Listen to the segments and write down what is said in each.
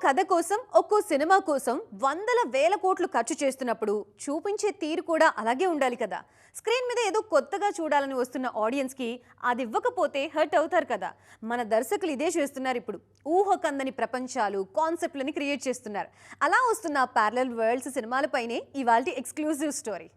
కథ కోసం ఒక్కో సినిమా కోసం వందల వేల కోట్లు ఖర్చు చేస్తున్నప్పుడు చూపించే తీరు కూడా అలాగే ఉండాలి కదా. స్క్రీన్ మీద ఏదో కొత్తగా చూడాలని వస్తున్న ఆడియన్స్కి అది ఇవ్వకపోతే హర్ట్ అవుతారు కదా. మన దర్శకులు ఇదే చేస్తున్నారు. ఇప్పుడు ఊహకందని ప్రపంచాలు కాన్సెప్ట్లని క్రియేట్ చేస్తున్నారు. అలా వస్తున్న ప్యారలల్ వరల్డ్స్ సినిమాలపైనే ఇవాల్టి ఎక్స్క్లూజివ్ స్టోరీ.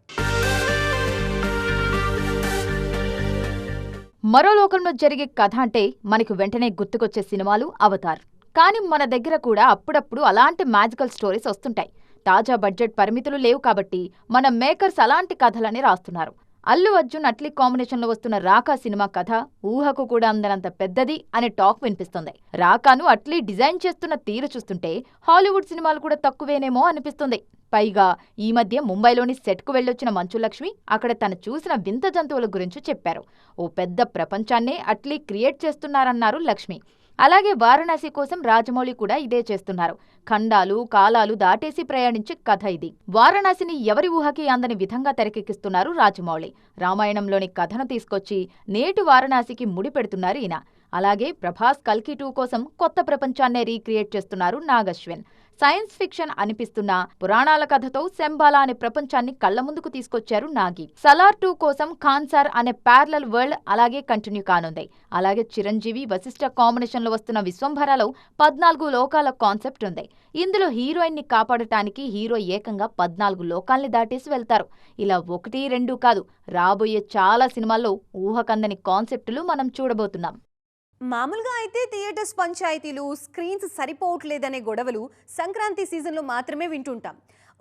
మరో లోకంలో జరిగే కథ అంటే మనకు వెంటనే గుర్తుకొచ్చే సినిమాలు అవతార్. కానీ మన దగ్గర కూడా అప్పుడప్పుడు అలాంటి మ్యాజికల్ స్టోరీస్ వస్తుంటాయి. తాజా బడ్జెట్ పరిమితులు లేవు కాబట్టి మన మేకర్స్ అలాంటి కథలని రాస్తున్నారు. అల్లు అర్జున్ అట్లీ కాంబినేషన్లో వస్తున్న రాకా సినిమా కథ ఊహకు కూడా అందనంత పెద్దది అనే టాక్ వినిపిస్తుంది. రాకాను అట్లీ డిజైన్ చేస్తున్న తీరు చూస్తుంటే హాలీవుడ్ సినిమాలు కూడా తక్కువేనేమో అనిపిస్తుంది. పైగా ఈ మధ్య ముంబైలోని సెట్కు వెళ్ళొచ్చిన మంచు లక్ష్మి అక్కడ తను చూసిన వింత జంతువుల గురించి చెప్పారు. ఓ పెద్ద ప్రపంచాన్నే అట్లీ క్రియేట్ చేస్తున్నారన్నారు లక్ష్మి. అలాగే వారణాసి కోసం రాజమౌళి కూడా ఇదే చేస్తున్నారు. ఖండాలు కాలాలు దాటేసి ప్రయాణించే కథ ఇది. వారణాసిని ఎవరి ఊహకి అందని విధంగా తెరకెక్కిస్తున్నారు రాజమౌళి. రామాయణంలోని కథను తీసుకొచ్చి నేటి వారణాసికి ముడిపెడుతున్నారు ఈయన. అలాగే ప్రభాస్ కల్కి 2 కోసం కొత్త ప్రపంచాన్నే రీక్రియేట్ చేస్తున్నారు నాగశ్విన్. సైన్స్ ఫిక్షన్ అనిపిస్తున్న పురాణాల కథతో శంబాలా అనే ప్రపంచాన్ని కళ్ల ముందుకు తీసుకొచ్చారు నాగి. సలార్ 2 కోసం ఖాన్సార్ అనే ప్యారలల్ వరల్డ్ అలాగే కంటిన్యూ కానుంది. అలాగే చిరంజీవి వశిష్ఠ కాంబినేషన్లో వస్తున్న విశ్వంభరాలో 14 లోకాల కాన్సెప్ట్ ఉంది. ఇందులో హీరోయిన్ ని కాపాడటానికి హీరో ఏకంగా 14 లోకాల్ని దాటేసి వెళ్తారు. ఇలా 1, 2 కాదు, రాబోయే చాలా సినిమాల్లో ఊహకందని కాన్సెప్టులు మనం చూడబోతున్నాం. మామూలుగా అయితే థియేటర్స్ పంచాయతీలు, స్క్రీన్స్ సరిపోవట్లేదనే గొడవలు సంక్రాంతి సీజన్లో మాత్రమే వింటుంటాం.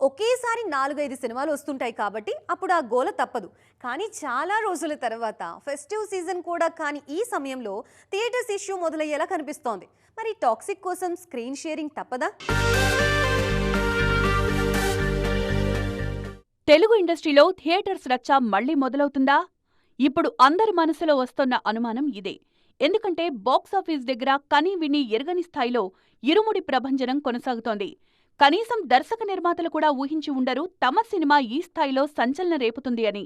ఒకేసారి 4-5 సినిమాలు వస్తుంటాయి కాబట్టి అప్పుడు ఆ గోల తప్పదు. కానీ చాలా రోజుల తర్వాత ఫెస్టివ్ సీజన్ కూడా కాని ఈ సమయంలో థియేటర్స్ ఇష్యూ మొదలయ్యేలా కనిపిస్తోంది. మరి టాక్సిక్ కోసం స్క్రీన్ షేరింగ్ తప్పదా? తెలుగు ఇండస్ట్రీలో థియేటర్స్ రచ్చ మళ్లీ మొదలవుతుందా? ఇప్పుడు అందరి మనసులో వస్తున్న అనుమానం ఇదే. ఎందుకంటే బాక్సాఫీస్ దగ్గర కనీ విని ఎరగని స్థాయిలో ఇరుముడి ప్రభంజనం కొనసాగుతోంది. కనీసం దర్శక నిర్మాతలు కూడా ఊహించి ఉండరు తమ సినిమా ఈ స్థాయిలో సంచలన రేపుతుంది అని.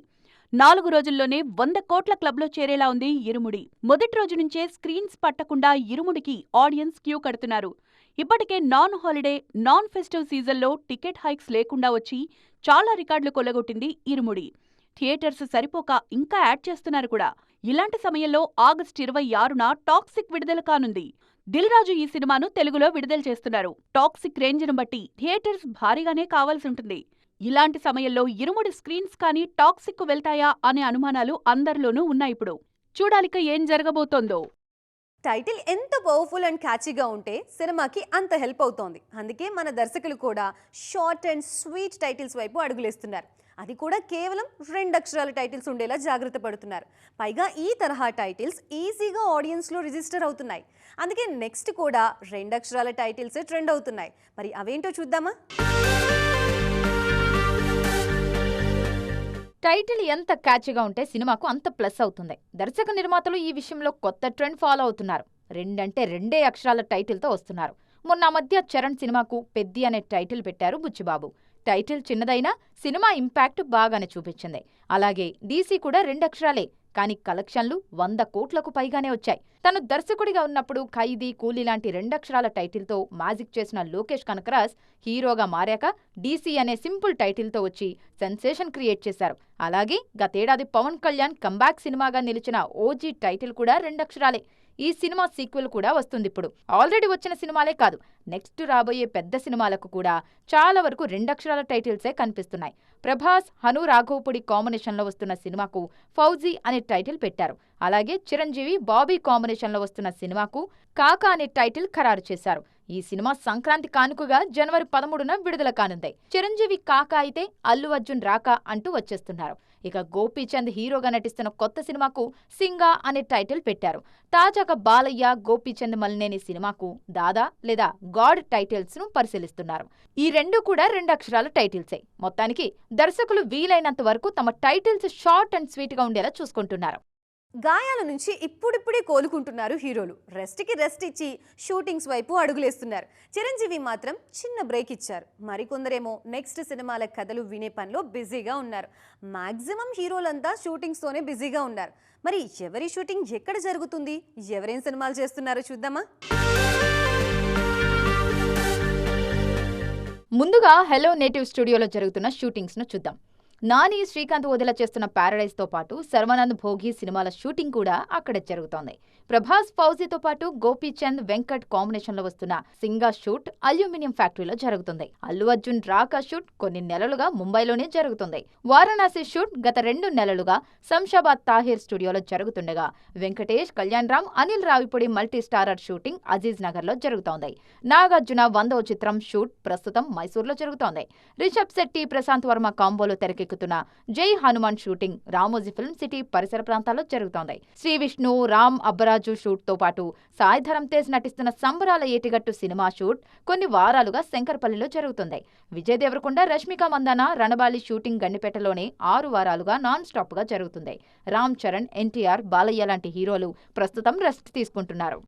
4 రోజుల్లోనే 100 కోట్ల క్లబ్లో చేరేలా ఉంది ఇరుముడి. మొదటి రోజు నుంచే స్క్రీన్స్ పట్టకుండా ఇరుముడికి ఆడియన్స్ క్యూ కడుతున్నారు. ఇప్పటికే నాన్ హాలిడే, నాన్ ఫెస్టివ్ సీజన్లో టికెట్ హైక్స్ లేకుండా వచ్చి చాలా రికార్డులు కొల్లగొట్టింది ఇరుముడి. థియేటర్స్ సరిపోక ఇంకా యాడ్ చేస్తున్నారు కూడా. ఇలాంటి సమయంలో ఆగస్టు 26న టాక్సిక్ విడుదల కానుంది. దిల్ రాజు ఈ సినిమాను తెలుగులో విడుదల చేస్తున్నారు. టాక్సిక్ రేంజ్ను బట్టి థియేటర్స్ భారీగానే కావాల్సి ఉంటుంది. ఇలాంటి సమయంలో ఇరుముడి స్క్రీన్స్ కానీ టాక్సిక్ కు వెళ్తాయా అనే అనుమానాలు అందరిలోనూ ఉన్నాయిప్పుడు. చూడాలిక ఏం జరగబోతోందో. టైటిల్ ఎంత పవర్ఫుల్ అండ్ క్యాచీగా ఉంటే సినిమాకి అంత హెల్ప్ అవుతోంది. అందుకే మన దర్శకులు కూడా షార్ట్ అండ్ స్వీట్ టైటిల్స్ వైపు అడుగులేస్తున్నారు. అది కూడా కేవలం 2 అక్షరాల టైటిల్స్ ఉండేలా జాగ్రత్త పడుతున్నారు. పైగా ఈ తరహా టైటిల్స్ ఈజీగా ఆడియన్స్లో రిజిస్టర్ అవుతున్నాయి. అందుకే నెక్స్ట్ కూడా 2 అక్షరాల టైటిల్స్ ట్రెండ్ అవుతున్నాయి. మరి అవేంటో చూద్దామా? టైటిల్ ఎంత క్యాచ్గా ఉంటే సినిమాకు అంత ప్లస్ అవుతుంది. దర్శక నిర్మాతలు ఈ విషయంలో కొత్త ట్రెండ్ ఫాలో అవుతున్నారు. 2 అంటే 2 అక్షరాల టైటిల్తో వస్తున్నారు. మొన్న మధ్య చరణ్ సినిమాకు పెద్ది అనే టైటిల్ పెట్టారు బుచ్చిబాబు. టైటిల్ చిన్నదైనా సినిమా ఇంపాక్ట్ బాగానే చూపించింది. అలాగే డీసీ కూడా 2 అక్షరాలే, కానీ కలెక్షన్లు 100 కోట్లకు పైగానే వచ్చాయి. తను దర్శకుడిగా ఉన్నప్పుడు ఖైదీ, కూలీ లాంటి 2 అక్షరాల టైటిల్తో మ్యాజిక్ చేసిన లోకేష్ కనకరాజ్ హీరోగా మారాక డీసీ అనే సింపుల్ టైటిల్తో వచ్చి సెన్సేషన్ క్రియేట్ చేశారు. అలాగే గతేడాది పవన్ కళ్యాణ్ కంబ్యాక్ సినిమాగా నిలిచిన ఓజీ టైటిల్ కూడా 2 అక్షరాలే. ఈ సినిమా సీక్వెల్ కూడా వస్తుంది. ఇప్పుడు ఆల్రెడీ వచ్చిన సినిమాలే కాదు, నెక్స్ట్ రాబోయే పెద్ద సినిమాలకు కూడా చాలా వరకు 2 అక్షరాల టైటిల్సే కనిపిస్తున్నాయి. ప్రభాస్, హను రాఘవపూడి కాంబినేషన్లో వస్తున్న సినిమాకు ఫౌజీ అనే టైటిల్ పెట్టారు. అలాగే చిరంజీవి, బాబీ కాంబినేషన్లో వస్తున్న సినిమాకు కాకా అనే టైటిల్ ఖరారు చేశారు. ఈ సినిమా సంక్రాంతి కానుకగా జనవరి 13న విడుదల కానుంది. చిరంజీవి కాకా అయితే అల్లు అర్జున్ రాకా అంటూ వచ్చేస్తున్నారు. ఇక గోపీచంద్ హీరోగా నటిస్తున్న కొత్త సినిమాకు సింగా అనే టైటిల్ పెట్టారు. తాజాగా బాలయ్య, గోపీచంద్ మలినేని సినిమాకు దాదా లేదా గాడ్ టైటిల్స్ ను పరిశీలిస్తున్నారు. ఈ 2 కూడా 2 అక్షరాల టైటిల్సే. మొత్తానికి దర్శకులు వీలైనంత వరకు తమ టైటిల్స్ షార్ట్ అండ్ స్వీట్ గా ఉండేలా చూసుకుంటున్నారు. గాయాల నుంచి ఇప్పుడిప్పుడే కోలుకుంటున్నారు హీరోలు. రెస్ట్కి రెస్ట్ ఇచ్చి షూటింగ్స్ వైపు అడుగులేస్తున్నారు. చిరంజీవి మాత్రం చిన్న బ్రేక్ ఇచ్చారు. మరికొందరేమో నెక్స్ట్ సినిమాల కథలు వినే పనిలో బిజీగా ఉన్నారు. మాక్సిమం హీరోలంతా షూటింగ్స్తోనే బిజీగా ఉన్నారు. మరి ఎవరి షూటింగ్ ఎక్కడ జరుగుతుంది, ఎవరేం సినిమాలు చేస్తున్నారో చూద్దామా? ముందుగా హెలో నేటివ్ స్టూడియోలో జరుగుతున్న షూటింగ్స్ను చూద్దాం. నాని, శ్రీకాంత్ వదిల చేస్తున్న ప్యారడైజ్తో పాటు సర్వానంద్ భోగి సినిమాల షూటింగ్ కూడా అక్కడే జరుగుతోంది. ప్రభాస్, ఫౌజీతో పాటు గోపీచంద్, వెంకట్ కాంబినేషన్లో వస్తున్న సింగా షూట్ అల్యూమినియం ఫ్యాక్టరీలో జరుగుతుంది. అల్లు అర్జున్ రాకా షూట్ కొన్ని నెలలుగా ముంబైలోనే జరుగుతుంది. వారణాసి షూట్ గత 2 నెలలుగా శంషాబాద్ తాహిర్ స్టూడియోలో జరుగుతుండగా, Venkatesh, Kalyan Ram, Anil Ravipudi multi starrer shooting Aziz నగర్లో జరుగుతోంది. నాగార్జున 100వ చిత్రం షూట్ ప్రస్తుతం మైసూర్లో జరుగుతోంది. రిషబ్ శెట్టి, ప్రశాంత్ వర్మ కాంబోలో తెరకెక్కుతున్న జై Hanuman shooting Ramoji film city పరిసర ప్రాంతాల్లో జరుగుతోంది. శ్రీ విష్ణు, రామ్ అబ్బరాజు షూట్ తో పాటు సాయి ధరమ్ తేజ్ నటిస్తున్న సంబరాల ఏటిగట్టు సినిమా షూట్ కొన్ని వారాలుగా శంకర్పల్లిలో జరుగుతుంది. విజయ్ దేవరకొండ, రష్మిక మందాన, రణబాలి షూటింగ్ గండిపేటలోనే 6 వారాలుగా నాన్ స్టాప్ గా జరుగుతుంది. రామ్ చరణ్, ఎన్టీఆర్, బాలయ్య లాంటి హీరోలు ప్రస్తుతం రెస్ట్ తీసుకుంటున్నారు.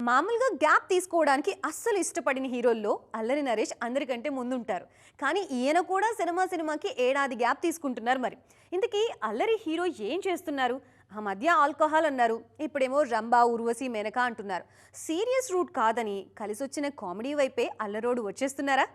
మామూలుగా గ్యాప్ తీసుకోవడానికి అస్సలు ఇష్టపడిన హీరోల్లో అల్లరి నరేష్ అందరికంటే ముందుంటారు. కానీ ఈయన కూడా సినిమాకి ఏడాది గ్యాప్ తీసుకుంటున్నారు. మరి ఇంతకీ అల్లరి హీరో ఏం చేస్తున్నారు? ఆ మధ్య ఆల్కహాల్ అన్నారు, ఇప్పుడేమో రంభా, ఊర్వశి, మేనక అంటున్నారు. సీరియస్ రూట్ కాదని కలిసొచ్చిన కామెడీ వైపే అల్లరోడు వచ్చేస్తున్నారా?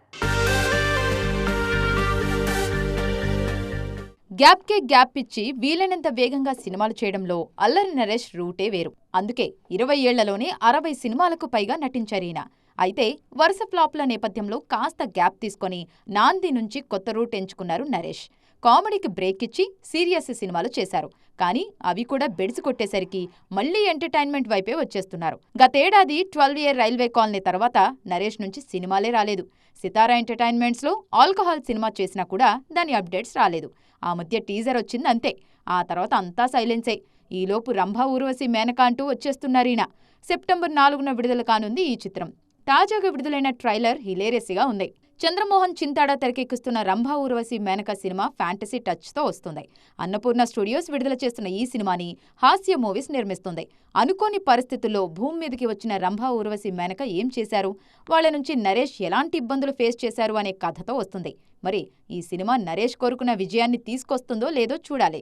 గ్యాప్కే గ్యాప్ ఇచ్చి వీలైనంత వేగంగా సినిమాలు చేయడంలో అల్లరి నరేష్ రూటే వేరు. అందుకే 20 ఏళ్లలోనే 60 సినిమాలకు పైగా నటించారీయన. అయితే వరుస ఫ్లాప్ల నేపథ్యంలో కాస్త గ్యాప్ తీసుకొని నాంది నుంచి కొత్త రూట్ ఎంచుకున్నారు నరేష్. కామెడీకి బ్రేక్ ఇచ్చి సీరియస్ సినిమాలు చేశారు. కానీ అవి కూడా బెడిసి కొట్టేసరికి మళ్లీ ఎంటర్టైన్మెంట్ వైపే వచ్చేస్తున్నారు. గతేడాది 12 ఇయర్ రైల్వే కాలనీ తర్వాత నరేష్ నుంచి సినిమాలే రాలేదు. సితారా ఎంటర్టైన్మెంట్స్లో ఆల్కహాల్ సినిమా చేసినా కూడా దాని అప్డేట్స్ రాలేదు. ఆ మధ్య టీజర్ వచ్చింది అంతే. ఆ తర్వాత అంతా సైలెన్సే. ఈలోపు రంభా, ఊర్వశి, మేనక అంటూ వచ్చేస్తున్నారీయన. సెప్టెంబర్ 4న విడుదల కానుంది ఈ చిత్రం. తాజాగా విడుదలైన ట్రైలర్ హిలేరియస్గా ఉంది. చంద్రమోహన్ చింతాడా తెరకెక్కిస్తున్న రంభా, ఊర్వశి, మేనక సినిమా ఫ్యాంటసీ టచ్తో వస్తుంది. అన్నపూర్ణ స్టూడియోస్ విడుదల చేస్తున్న ఈ సినిమాని హాస్య మూవీస్ నిర్మిస్తుంది. అనుకోని పరిస్థితుల్లో భూమి మీదకి వచ్చిన రంభా, ఊర్వశి, మేనక ఏం చేశారు, వాళ్ల నుంచి నరేష్ ఎలాంటి ఇబ్బందులు ఫేస్ చేశారు అనే కథతో వస్తుంది. మరి ఈ సినిమా నరేష్ కోరుకున్న విజయాన్ని తీసుకొస్తుందో లేదో చూడాలి.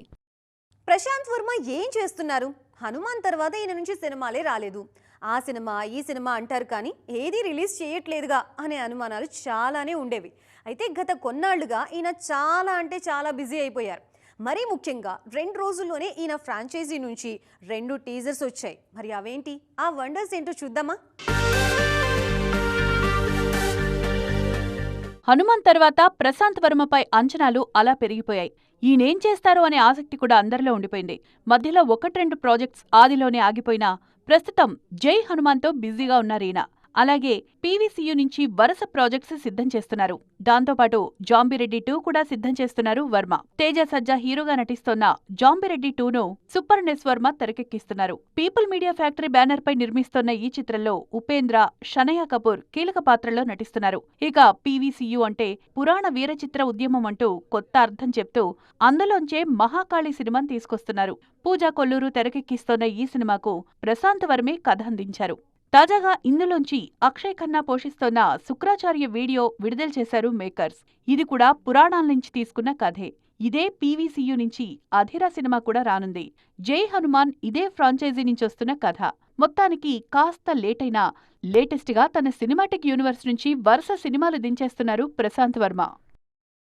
ప్రశాంత్ వర్మ ఏం చేస్తున్నారు? హనుమాన్ తర్వాత ఈయన నుంచి సినిమాలే రాలేదు. ఆ సినిమా, ఈ సినిమా అంటారు కానీ ఏదీ రిలీజ్ చేయట్లేదుగా అనే అనుమానాలు చాలానే ఉండేవి. అయితే గత కొన్నాళ్లుగా ఈయన చాలా బిజీ అయిపోయారు. మరీ ముఖ్యంగా 2 రోజుల్లోనే ఈయన ఫ్రాంచైజీ నుంచి 2 టీజర్స్ వచ్చాయి. మరి అవేంటి, ఆ వండర్స్ ఏంటో చూద్దామా? హనుమాన్ తర్వాత ప్రశాంత్ వర్మపై అంచనాలు అలా పెరిగిపోయాయి. ఈయనేం చేస్తారో అనే ఆసక్తి కూడా అందరిలో ఉండిపోయింది. మధ్యలో 1-2 ప్రాజెక్ట్స్ ఆదిలోనే ఆగిపోయినా ప్రస్తుతం జై హనుమాన్తో బిజీగా ఉన్నారీయన. అలాగే పీవీసీయూ నుంచి వరుస ప్రాజెక్ట్స్ సిద్ధం చేస్తున్నారు. దాంతోపాటు జాంబిరెడ్డి 2 కూడా సిద్ధం చేస్తున్నారు వర్మ. తేజ సజ్జా హీరోగా నటిస్తోన్న జాంబిరెడ్డి 2ను సూపర్ నెస్ వర్మ తెరకెక్కిస్తున్నారు. పీపుల్ మీడియా ఫ్యాక్టరీ బ్యానర్ పై నిర్మిస్తోన్న ఈ చిత్రంలో ఉపేంద్ర, షనయా కపూర్ కీలక పాత్రల్లో నటిస్తున్నారు. ఇక పీవీసీయూ అంటే పురాణ వీరచిత్ర ఉద్యమం అంటూ కొత్త అర్థం చెప్తూ అందులోంచే మహాకాళి సినిమాను తీసుకొస్తున్నారు. పూజా కొల్లూరు తెరకెక్కిస్తోన్న ఈ సినిమాకు ప్రశాంత్ వర్మే కథ అందించారు. తాజాగా ఇందులోంచి అక్షయ్ ఖన్నా పోషిస్తోన్న శుక్రాచార్య వీడియో విడుదల చేశారు మేకర్స్. ఇది కూడా పురాణాల నుంచి తీసుకున్న కథే. ఇదే పీవీసీయూ నుంచి అధిరా సినిమా కూడా రానుంది. జై హనుమాన్ ఇదే ఫ్రాంచైజీ నుంచి వస్తున్న కథ. మొత్తానికి కాస్త లేటైనా లేటెస్ట్గా తన సినిమాటిక్ యూనివర్స్ నుంచి వరుస సినిమాలు దించేస్తున్నారు ప్రశాంత్ వర్మ.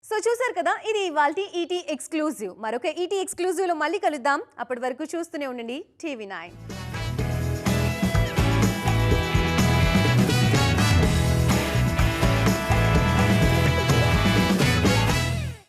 సో చూసారు కదా, ఇది ఇవాల్టి ఈటీ ఎక్స్క్లూజివ్. మరొక ఈటీ ఎక్స్క్లూజివ్లో మళ్ళీ కలుద్దాం. అప్పటి వరకు చూస్తూనే ఉండండి టీవీ9.